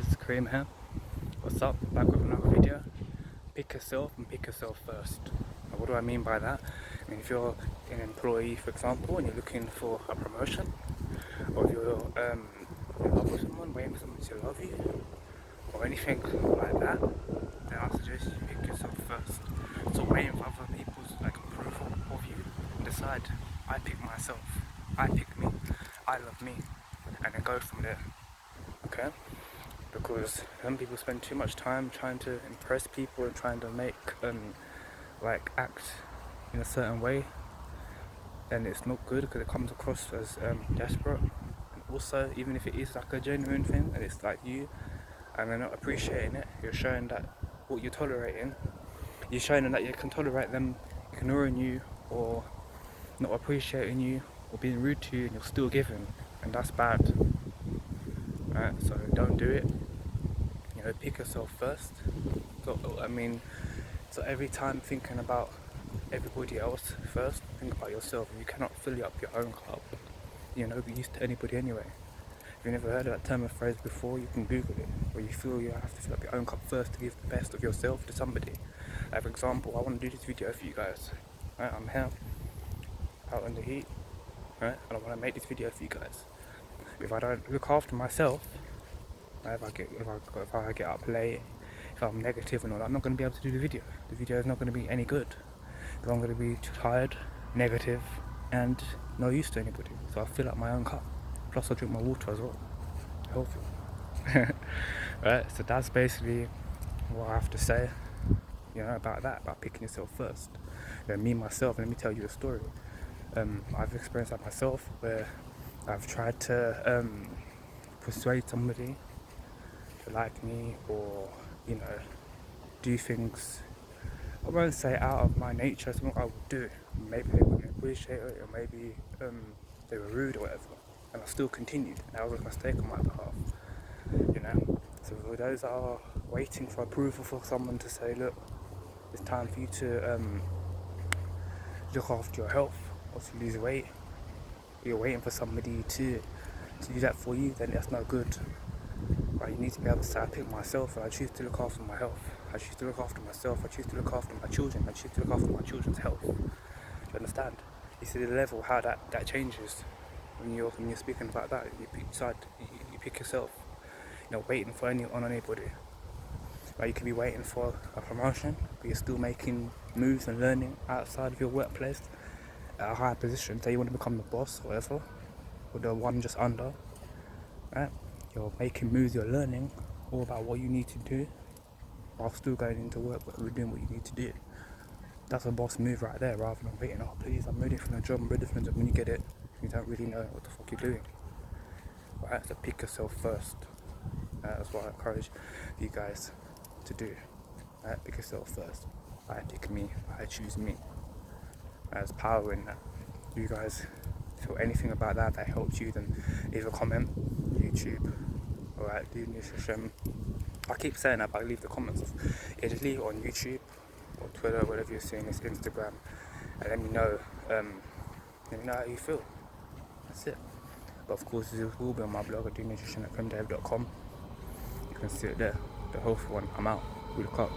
This is Karim here. What's up? Back with another video. Pick yourself and pick yourself first. Now, what do I mean by that? I mean, if you're an employee, for example, and you're looking for a promotion, or if you're in love with someone, waiting for someone to love you, or anything like that, then I suggest you pick yourself first. So waiting for other people's approval of you, and decide, I pick myself, I pick me, I love me, and then go from there. Okay? Because some people spend too much time trying to impress people and trying to make act in a certain way, and it's not good because it comes across as desperate. And also, even if it is like a genuine thing and it's like you and they're not appreciating it, you're showing that what you're tolerating, you're showing them that you can tolerate them ignoring you or not appreciating you or being rude to you, and you're still giving, and that's bad. Right? So don't do it. You know, pick yourself first. So every time thinking about everybody else first, think about yourself. You cannot fill up your own cup. You're no use to anybody anyway. If you've never heard of that term or phrase before, you can Google it. Where you feel you have to fill up your own cup first to give the best of yourself to somebody. Like, for example, I want to do this video for you guys. Right? I'm here, out in the heat, right? And I want to make this video for you guys. If I don't look after myself, if I get up late, if I'm negative and all that, I'm not going to be able to do the video. The video is not going to be any good. Because I'm going to be too tired, negative, and no use to anybody. So I fill up my own cup. Plus I drink my water as well. Healthy. Right, so that's basically what I have to say, about that, about picking yourself first. Me, myself, let me tell you a story. I've experienced that myself, where I've tried to persuade somebody to like me, or do things, I won't say out of my nature, something I would do. Maybe they wouldn't appreciate it, or maybe they were rude or whatever, and I still continued. That was a mistake on my behalf. So for those that are waiting for approval for someone to say, look, it's time for you to look after your health or to lose weight, you're waiting for somebody to do that for you, then that's no good. Right? You need to be able to say, I pick myself, and I choose to look after my health. I choose to look after myself. I choose to look after my children. I choose to look after my children's health. Do you understand? You see the level how that changes when you're speaking about that. You pick yourself. You're not waiting for anybody. Right? You can be waiting for a promotion, but you're still making moves and learning outside of your workplace at a higher position. Say you want to become the boss or whatever, or the one just under. Right? You're making moves, you're learning all about what you need to do while still going into work, but we're doing what you need to do. That's a boss move right there, rather than waiting, oh please, I'm ready for the job, when you get it, you don't really know what the fuck you're doing. Right, so pick yourself first. That's what I encourage you guys to do. Right, pick yourself first. I pick me, I choose me. There's power in that. You guys feel anything about that helps you, then leave a comment. YouTube, alright, do nutrition. I keep saying that, but I leave the comments off. Yeah, just leave it on YouTube or Twitter, whatever you're seeing, it's Instagram, and let me know how you feel. That's it. But of course, this will be on my blog at donutrition@𝐋𝐸.com. You can see it there, the health one. I'm out. We look up.